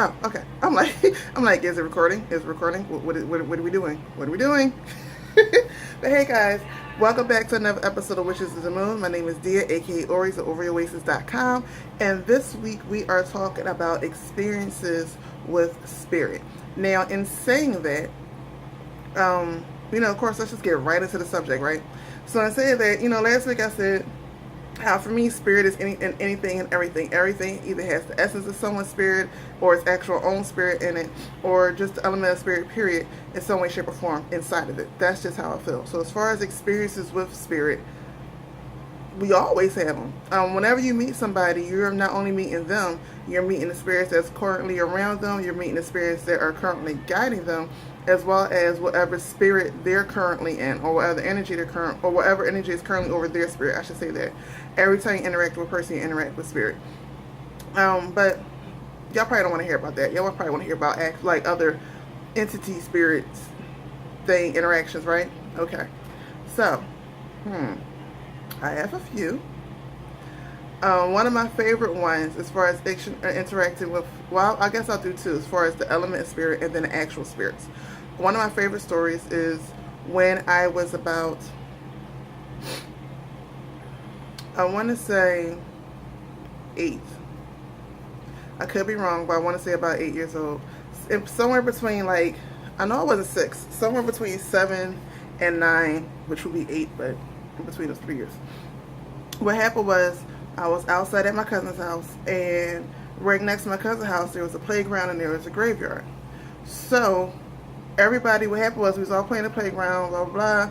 Oh, okay. I'm like, I'm like, is it recording? Is it recording? What are we doing? What are we doing? But hey guys, welcome back to another episode of Witches of the Moon. My name is Dia, aka ORI'S at OASIS.com, and this week we are talking about experiences with spirit. Now, in saying that, of course, let's just get right into the subject, right? So in saying that, last week I said how for me spirit is anything and everything. Everything either has the essence of someone's spirit or its actual own spirit in it, or just the element of spirit period in some way, shape, or form inside of it. That's just how I feel. So as far as experiences with spirit, we always have them. Whenever you meet somebody, you're not only meeting them, you're meeting the spirits that's currently around them, you're meeting the spirits that are currently guiding them, as well as whatever spirit they're currently in, or whatever energy or whatever energy is currently over their spirit. I should say that. Every time you interact with a person, you interact with spirit. But y'all probably don't want to hear about that. Y'all probably want to hear about like other entity spirits thing interactions, right? Okay. So, I have a few. One of my favorite ones, as far as interacting with, well, I guess I'll do two, as far as the element of spirit and then the actual spirits. One of my favorite stories is when I was about, I want to say 8. I could be wrong, but I want to say about 8 years old. Somewhere between, like, I know I wasn't 6, somewhere between 7 and 9, which would be 8, but in between those 3 years. What happened was, I was outside at my cousin's house, and right next to my cousin's house there was a playground and there was a graveyard. So everybody, what happened was, we was all playing the playground, blah blah blah,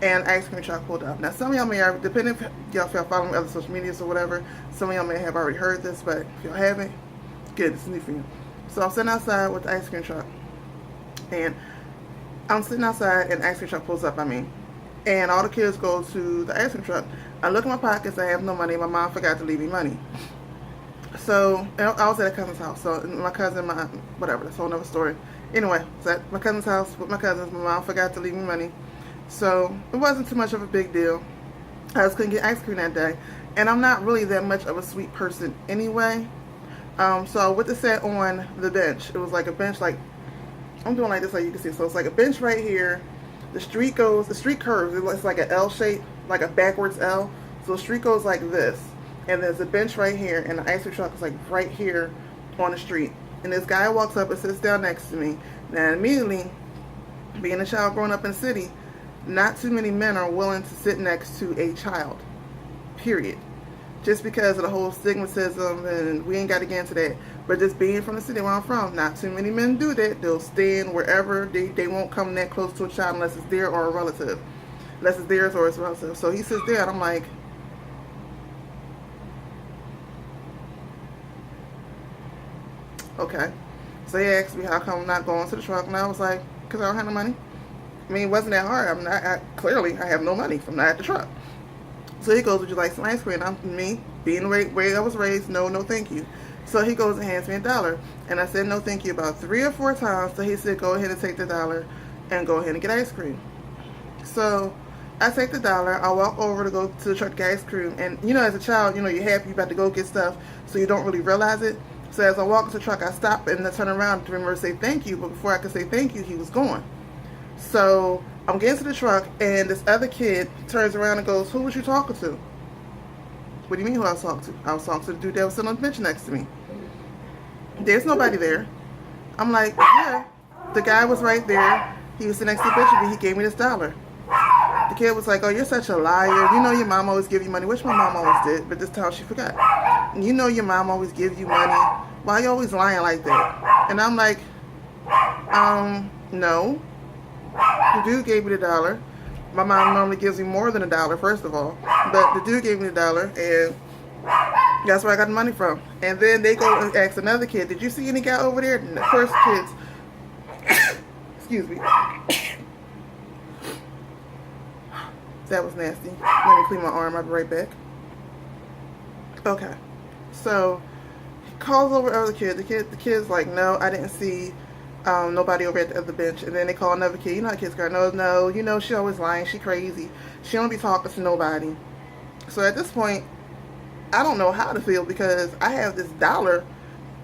and ice cream truck pulled up. Now some of y'all may have, depending if y'all follow me other social medias or whatever, some of y'all may have already heard this, but if y'all haven't, good, it's new for you. So I'm sitting outside with the ice cream truck, and I'm sitting outside and the ice cream truck pulls up, and all the kids go to the ice cream truck. I look in my pockets, I have no money. My mom forgot to leave me money. So, I was at a cousin's house. So, whatever, that's a whole nother story. Anyway, so at my cousin's house with my cousins, my mom forgot to leave me money. So, it wasn't too much of a big deal. I just couldn't get ice cream that day. And I'm not really that much of a sweet person anyway. So, with the set on the bench, it was like a bench, like, I'm doing like this so you can see. So, it's like a bench right here. The street curves, it's like an L shape, like a backwards L. So the street goes like this, and there's a bench right here, and the ice cream truck is like right here on the street. And this guy walks up and sits down next to me. Now immediately, being a child growing up in the city, not too many men are willing to sit next to a child, period. Just because of the whole stigmatism, and we ain't got to get into that. But just being from the city where I'm from, not too many men do that. They'll stand wherever. They won't come that close to a child unless it's their or a relative. Unless it's theirs or it's a relative. So he sits there and I'm like, okay. So he asked me how come I'm not going to the truck, and I was like, because I don't have no money. I mean, it wasn't that hard. Clearly I have no money from not at the truck. So he goes, would you like some ice cream? Me, being the way I was raised, no thank you. So he goes and hands me $1. And I said no thank you about 3 or 4 times. So he said, go ahead and take the $1 and go ahead and get ice cream. So I take the $1, I walk over to go to the truck to get ice cream. And as a child, you're happy, you're about to go get stuff, so you don't really realize it. So as I walk to the truck, I stop and I turn around to remember to say thank you. But before I could say thank you, he was gone. So I'm getting to the truck, and this other kid turns around and goes, who was you talking to? What do you mean who I was talking to? I was talking to the dude that was sitting on the bench next to me. There's nobody there. I'm like, yeah. The guy was right there. He was sitting next to the bench, and he gave me this $1. The kid was like, oh, you're such a liar. Your mom always give you money, which my mom always did, but this time she forgot. Your mom always gives you money. Why you always lying like that? And I'm like, no. The dude gave me the $1. My mom normally gives me more than $1, first of all. But the dude gave me the $1, and that's where I got the money from. And then they go and ask another kid, did you see any guy over there? And the first kids, excuse me. That was nasty. Let me clean my arm. I'll be right back. Okay. So, he calls over the other kid. The kid's like, no, I didn't see nobody over at the other bench. And then they call another kid. How the kids go, no, she always lying. She crazy. She don't be talking to nobody. So at this point, I don't know how to feel, because I have this $1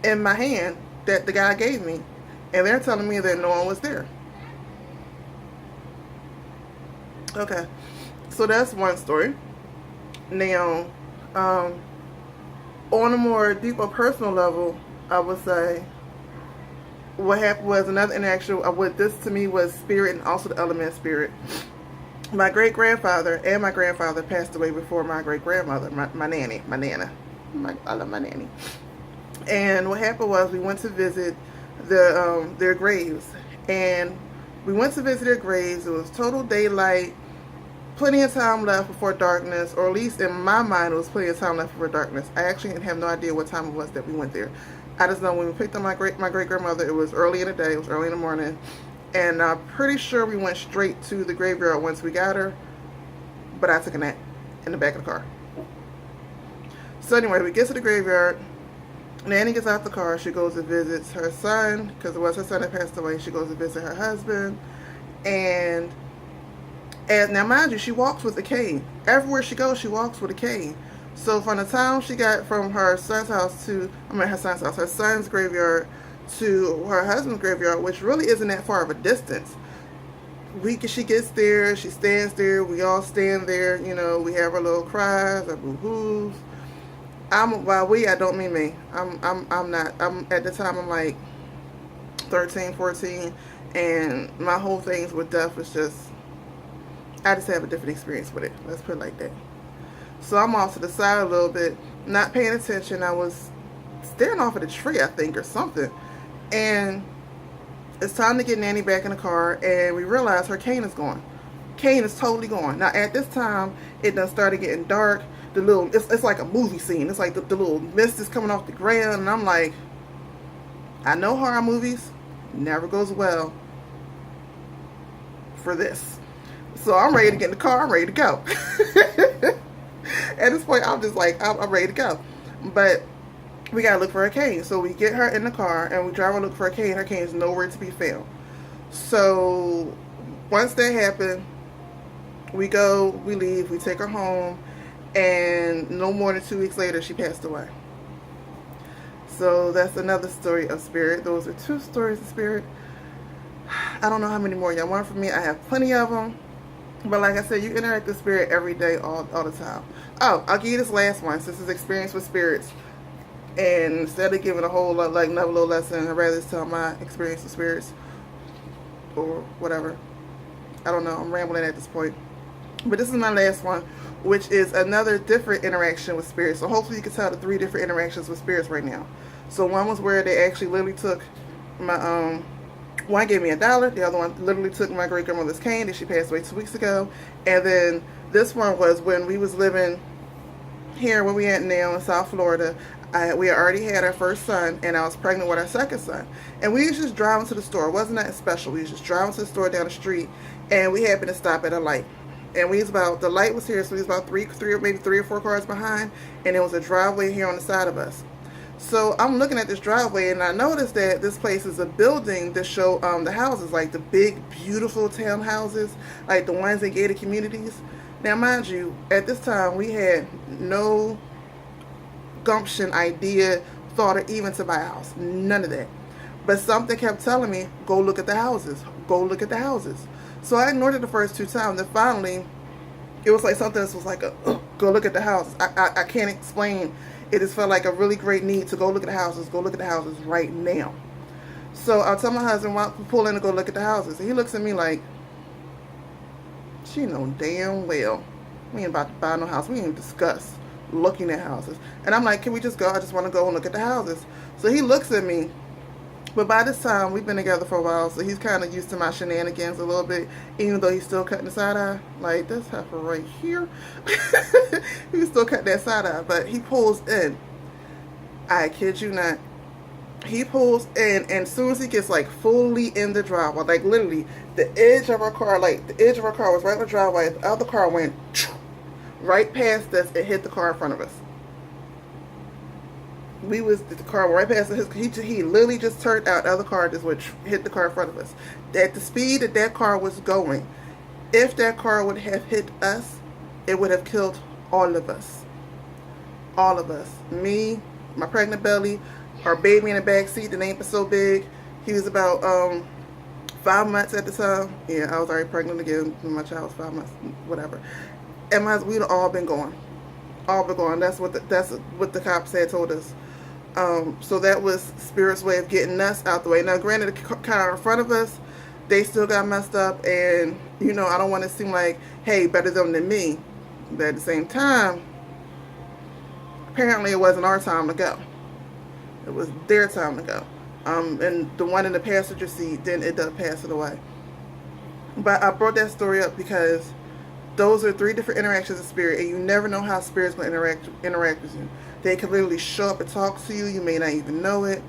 in my hand that the guy gave me, and they're telling me that no one was there. Okay, so that's one story. Now, on a more deeper personal level, I would say what happened was another interaction. What this to me was spirit, and also the element of spirit. My great grandfather and my grandfather passed away before my great grandmother, my nanny, my nana. I love my nanny. And what happened was we went to visit their graves, and we went to visit their graves. It was total daylight, plenty of time left before darkness, or at least in my mind, it was plenty of time left before darkness. I actually have no idea what time it was that we went there. I just know when we picked up my great grandmother, it was early in the day. It was early in the morning, and I'm pretty sure we went straight to the graveyard once we got her. But I took a nap in the back of the car. So anyway, we get to the graveyard. Nanny gets out the car. She goes and visits her son, because it was her son that passed away. She goes to visit her husband, and now mind you, she walks with a cane. Everywhere she goes, she walks with a cane. So from the time she got from her son's house to, her son's graveyard to her husband's graveyard, which really isn't that far of a distance. She gets there, she stands there, we all stand there, you know, we have our little cries, our boo-hoos. I don't mean me. I'm at the time I'm like 13, 14, and my whole things with death was just, I just have a different experience with it. Let's put it like that. So I'm off to the side a little bit, not paying attention. I was staring off at a tree, I think, or something. And it's time to get Nanny back in the car, and we realize her cane is gone. Cane is totally gone. Now at this time, it done started getting dark. It's like a movie scene. It's like the little mist is coming off the ground, and I'm like, I know horror movies never goes well for this. So I'm ready to get in the car. I'm ready to go. At this point, I'm just like, I'm ready to go. But we gotta look for her cane. So we get her in the car and we drive and look for her cane. Her cane is nowhere to be found. So once that happened, we go, we leave, we take her home, and no more than 2 weeks later, she passed away. So that's another story of spirit. Those are 2 stories of spirit. I don't know how many more y'all want from me. I have plenty of them. But like I said, you interact with spirit every day, all the time. Oh, I'll give you this last one. Since it's experience with spirits. And instead of giving a whole lot, like another little lesson, I'd rather just tell my experience with spirits. Or whatever. I don't know. I'm rambling at this point. But this is my last one, which is another different interaction with spirits. So hopefully you can tell the 3 different interactions with spirits right now. So one was where they actually literally took my, one gave me $1. The other one literally took my great grandmother's cane that she passed away 2 weeks ago. And then this one was when we was living here where we at now in South Florida. We already had our first son, and I was pregnant with our second son. And we was just driving to the store. It wasn't that special. We was just driving to the store down the street, and we happened to stop at a light. And the light was here, so we was about maybe three or four cars behind, and there was a driveway here on the side of us. So I'm looking at this driveway, and I noticed that this place is a building that show the houses, like the big, beautiful townhouses, like the ones in gated communities. Now, mind you, at this time, we had no gumption, idea, thought, or even to buy a house. None of that. But something kept telling me, go look at the houses. Go look at the houses. So I ignored it the first 2 times. Then finally, it was like something that was like, go look at the houses. I can't explain. It just felt like a really great need to go look at the houses. Go look at the houses right now. So I'll tell my husband, why don't we pull in and go look at the houses? And he looks at me like, she know damn well we ain't about to buy no house. We ain't discuss looking at houses. And I'm like, can we just go? I just want to go and look at the houses. So he looks at me. But by this time, we've been together for a while, so he's kind of used to my shenanigans a little bit, even though he's still cutting the side eye. Like, this heifer right here. He's still cutting that side eye, but he pulls in. I kid you not. He pulls in, and as soon as he gets, like, fully in the driveway, like, literally, the edge of our car, was right in the driveway. The other car went right past us and hit the car in front of us. The car went right past us. He literally just turned out. The other car just hit the car in front of us. At the speed that car was going, if that car would have hit us, it would have killed all of us. All of us. Me, my pregnant belly, our baby in the back seat. The name was so big. He was about 5 months at the time. Yeah, I was already pregnant again when my child was 5 months, whatever. And we'd all been gone. All but gone. That's what the cops had told us. So that was Spirit's way of getting us out the way. Now, granted, the car in front of us, they still got messed up, and you know, I don't want to seem like, hey, better them than me. But at the same time, apparently it wasn't our time to go. It was their time to go. And the one in the passenger seat, then it does pass it away. But I brought that story up because those are 3 different interactions of Spirit, and you never know how Spirit's going to interact with you. They can literally show up and talk to you. You may not even know it.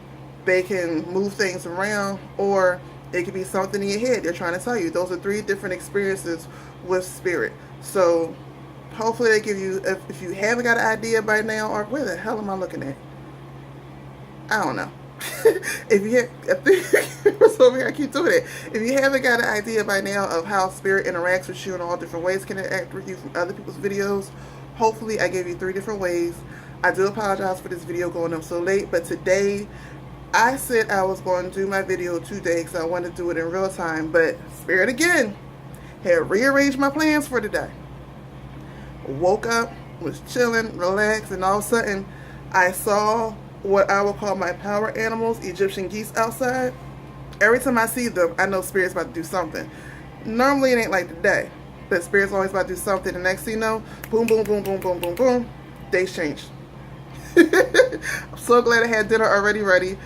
They can move things around, or it could be something in your head they're trying to tell you. Those are 3 different experiences with Spirit. So hopefully they give you, if you haven't got an idea by now, or where the hell am I looking at? I don't know. If you over here, I keep doing it. If you haven't got an idea by now of how Spirit interacts with you in all different ways, can interact with you from other people's videos, hopefully I gave you 3 different ways. I do apologize for this video going up so late, but today I said I was going to do my video today because I wanted to do it in real time, but Spirit again had rearranged my plans for today. Woke up, was chilling, relaxed, and all of a sudden I saw what I would call my power animals, Egyptian geese, outside. Every time I see them, I know Spirit's about to do something. Normally it ain't like today, but Spirit's always about to do something. The next thing you know, boom, boom, boom, boom, boom, boom, boom, days changed. I'm so glad I had dinner already ready.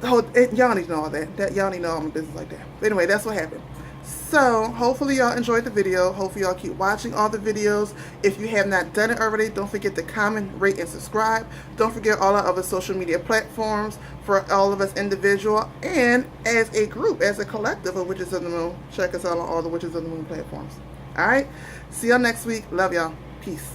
Y'all need to know all that. Y'all need to know all my business like that. But anyway, that's what happened. So hopefully y'all enjoyed the video. Hopefully y'all keep watching all the videos. If you have not done it already, don't forget to comment, rate, and subscribe. Don't forget all our other social media platforms for all of us individual and as a group, as a collective of Witches of the Moon. Check us out on all the Witches of the Moon platforms. Alright? See y'all next week. Love y'all. Peace.